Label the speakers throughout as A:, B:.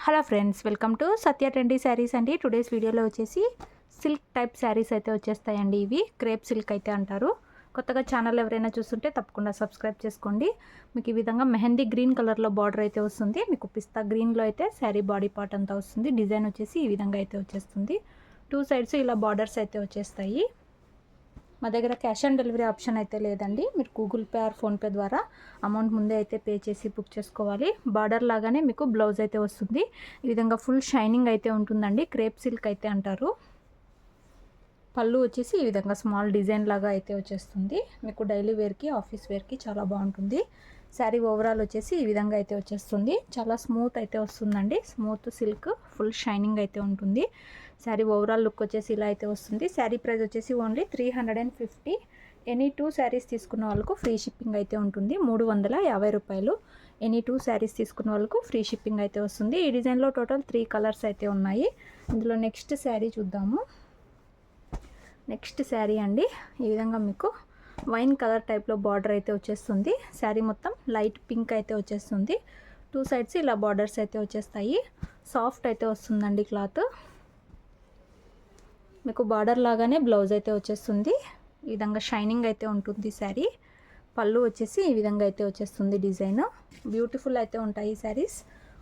A: Hello friends, welcome to Satya trendy saris అండి. Today's వీడియోలో వచ్చేసి సిల్క్ టైప్ శారీస్ అయితే వచ్చేస్తాయండి. ఇవి క్రేప్ సిల్క్ అయితే అంటారు. కొత్తగా ఛానల్ ఎవరైనా చూస్తుంటే తప్పకుండా సబ్స్క్రైబ్ చేసుకోండి. మీకు ఈ విధంగా మెహందీ గ్రీన్ కలర్లో బార్డర్ అయితే వస్తుంది. మీకు పిస్తా గ్రీన్లో అయితే శారీ బాడీ పార్ట్ అంతా వస్తుంది. డిజైన్ వచ్చేసి ఈ విధంగా అయితే వచ్చేస్తుంది. టూ సైడ్స్ ఇలా బార్డర్స్ అయితే వచ్చేస్తాయి. మా దగ్గర క్యాష్ ఆన్ డెలివరీ ఆప్షన్ అయితే లేదండి. మీరు గూగుల్ పే ఆర్ ఫోన్పే ద్వారా అమౌంట్ ముందే అయితే పే చేసి బుక్ చేసుకోవాలి. బార్డర్ లాగానే మీకు బ్లౌజ్ అయితే వస్తుంది. ఈ విధంగా ఫుల్ షైనింగ్ అయితే ఉంటుందండి. క్రేప్ సిల్క్ అయితే అంటారు. పళ్ళు వచ్చేసి ఈ విధంగా స్మాల్ డిజైన్ లాగా అయితే వచ్చేస్తుంది. మీకు డైలీ వేర్కి, ఆఫీస్ వేర్కి చాలా బాగుంటుంది. శారీ ఓవరాల్ వచ్చేసి ఈ విధంగా అయితే వచ్చేస్తుంది. చాలా స్మూత్ అయితే వస్తుందండి. స్మూత్ సిల్క్, ఫుల్ షైనింగ్ అయితే ఉంటుంది. శారీ ఓవరాల్ లుక్ వచ్చేసి ఇలా అయితే వస్తుంది. శారీ ప్రైస్ వచ్చేసి ఓన్లీ 350. ఎనీ 2 శారీస్ తీసుకున్న వాళ్ళకు ఫ్రీ షిప్పింగ్ అయితే ఉంటుంది. 350 రూపాయలు. ఎనీ 2 శారీస్ తీసుకున్న వాళ్ళకు ఫ్రీ షిప్పింగ్ అయితే వస్తుంది. ఈ డిజైన్లో టోటల్ 3 కలర్స్ అయితే ఉన్నాయి. ఇందులో నెక్స్ట్ శారీ చూద్దాము. నెక్స్ట్ శారీ అండి, ఈ విధంగా మీకు వైన్ కలర్ టైప్లో బార్డర్ అయితే వచ్చేస్తుంది. శారీ మొత్తం లైట్ పింక్ అయితే వచ్చేస్తుంది. 2 సైడ్స్ ఇలా బార్డర్స్ అయితే వచ్చేస్తాయి. సాఫ్ట్ అయితే వస్తుందండి క్లాత్. మీకు బార్డర్ లాగానే బ్లౌజ్ అయితే వచ్చేస్తుంది. ఈ విధంగా షైనింగ్ అయితే ఉంటుంది శారీ. పళ్ళు వచ్చేసి ఈ విధంగా అయితే వచ్చేస్తుంది. డిజైన్ బ్యూటిఫుల్ అయితే ఉంటాయి ఈ శారీస్.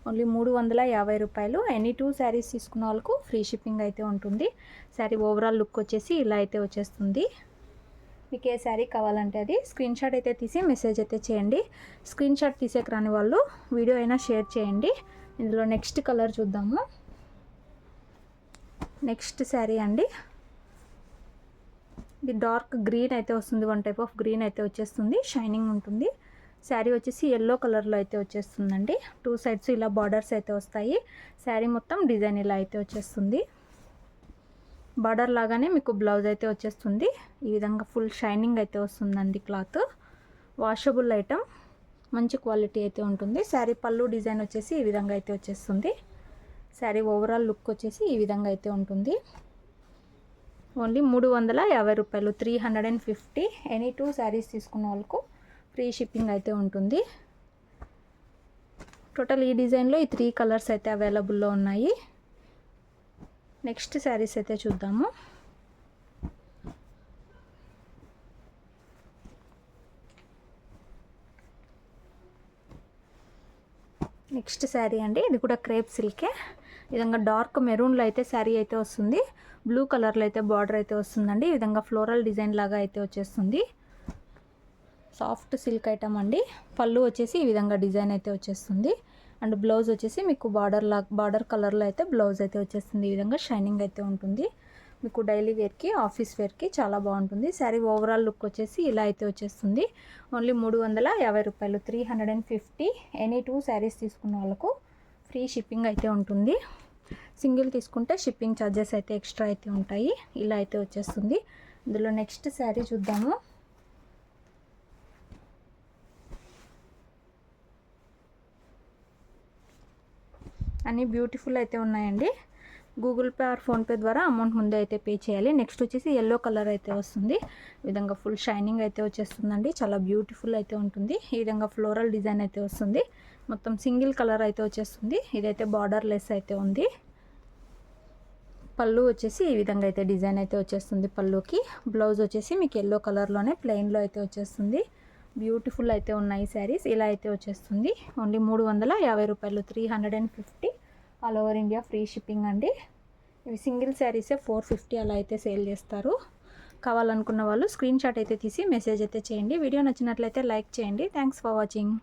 A: ఓన్లీ 350 రూపాయలు. ఎనీ 2 శారీస్ తీసుకున్న వాళ్ళకు ఫ్రీ షిప్పింగ్ అయితే ఉంటుంది. శారీ ఓవరాల్ లుక్ వచ్చేసి ఇలా అయితే వచ్చేస్తుంది. మీకు ఏ శారీ కావాలంటే అది స్క్రీన్ షాట్ అయితే తీసి మెసేజ్ అయితే చేయండి. స్క్రీన్ షాట్ తీసేకి రాని వాళ్ళు వీడియో అయినా షేర్ చేయండి. ఇందులో నెక్స్ట్ కలర్ చూద్దాము. నెక్స్ట్ శారీ అండి, ఇది డార్క్ గ్రీన్ అయితే వస్తుంది. వన్ టైప్ ఆఫ్ గ్రీన్ అయితే వచ్చేస్తుంది. షైనింగ్ ఉంటుంది. శారీ వచ్చేసి ఎల్లో కలర్లో అయితే వచ్చేస్తుందండి. 2 సైడ్స్ ఇలా బార్డర్స్ అయితే వస్తాయి. శారీ మొత్తం డిజైన్ ఇలా అయితే వచ్చేస్తుంది. బార్డర్ లాగానే మీకు బ్లౌజ్ అయితే వచ్చేస్తుంది. ఈ విధంగా ఫుల్ షైనింగ్ అయితే వస్తుందండి క్లాత్. వాషబుల్ ఐటమ్, మంచి క్వాలిటీ అయితే ఉంటుంది. శారీ పళ్ళు డిజైన్ వచ్చేసి ఈ విధంగా అయితే వచ్చేస్తుంది. శారీ ఓవరాల్ లుక్ వచ్చేసి ఈ విధంగా అయితే ఉంటుంది. ఓన్లీ 350 రూపాయలు. 350. ఎనీ 2 శారీస్ తీసుకున్న వాళ్ళకు ఫ్రీ షిప్పింగ్ అయితే ఉంటుంది. టోటల్ ఈ డిజైన్లో ఈ 3 కలర్స్ అయితే అవైలబుల్లో ఉన్నాయి. నెక్స్ట్ శారీస్ అయితే చూద్దాము. నెక్స్ట్ శారీ అండి, ఇది కూడా క్రేప్ సిల్కే. ఈ విధంగా డార్క్ మెరూన్లో అయితే శారీ అయితే వస్తుంది. బ్లూ కలర్లో అయితే బార్డర్ అయితే వస్తుందండి. ఈ విధంగా ఫ్లోరల్ డిజైన్ లాగా అయితే వచ్చేస్తుంది. సాఫ్ట్ సిల్క్ ఐటమ్ అండి. పళ్ళు వచ్చేసి ఈ విధంగా డిజైన్ అయితే వచ్చేస్తుంది. అండ్ బ్లౌజ్ వచ్చేసి మీకు బార్డర్ కలర్లో అయితే బ్లౌజ్ అయితే వచ్చేస్తుంది. ఈ విధంగా షైనింగ్ అయితే ఉంటుంది. మీకు డైలీ వేర్కి, ఆఫీస్ వేర్కి చాలా బాగుంటుంది. శారీ ఓవరాల్ లుక్ వచ్చేసి ఇలా అయితే వచ్చేస్తుంది. ఓన్లీ 350 రూపాయలు. 350. ఎనీ 2 శారీస్ తీసుకున్న వాళ్ళకు ఫ్రీ షిప్పింగ్ అయితే ఉంటుంది. సింగిల్ తీసుకుంటే షిప్పింగ్ ఛార్జెస్ అయితే ఎక్స్ట్రా అయితే ఉంటాయి. ఇలా అయితే వచ్చేస్తుంది. ఇందులో నెక్స్ట్ శారీ చూద్దాము. అన్నీ బ్యూటిఫుల్ అయితే ఉన్నాయండి. గూగుల్ పే ఆర్ ఫోన్పే ద్వారా అమౌంట్ ముందే అయితే పే చేయాలి. నెక్స్ట్ వచ్చేసి ఎల్లో కలర్ అయితే వస్తుంది. ఈ విధంగా ఫుల్ షైనింగ్ అయితే వచ్చేస్తుందండి. చాలా బ్యూటిఫుల్ అయితే ఉంటుంది. ఈ విధంగా ఫ్లోరల్ డిజైన్ అయితే వస్తుంది. మొత్తం సింగిల్ కలర్ అయితే వచ్చేస్తుంది. ఇదైతే బార్డర్ లెస్ అయితే ఉంది. పళ్ళు వచ్చేసి ఈ విధంగా అయితే డిజైన్ అయితే వచ్చేస్తుంది. పళ్ళుకి బ్లౌజ్ వచ్చేసి మీకు ఎల్లో కలర్లోనే ప్లెయిన్లో అయితే వచ్చేస్తుంది. బ్యూటిఫుల్ అయితే ఉన్నాయి శారీస్. ఇలా అయితే వచ్చేస్తుంది. ఓన్లీ 350 రూపాయలు. 350. All over India free shipping అండి. ఇవి సింగిల్ శారీసే 450 అలా అయితే సేల్ చేస్తారు. కావాలనుకున్న వాళ్ళు స్క్రీన్ షాట్ అయితే తీసి మెసేజ్ అయితే చేయండి. వీడియో నచ్చినట్లయితే లైక్ చేయండి. Thanks for watching.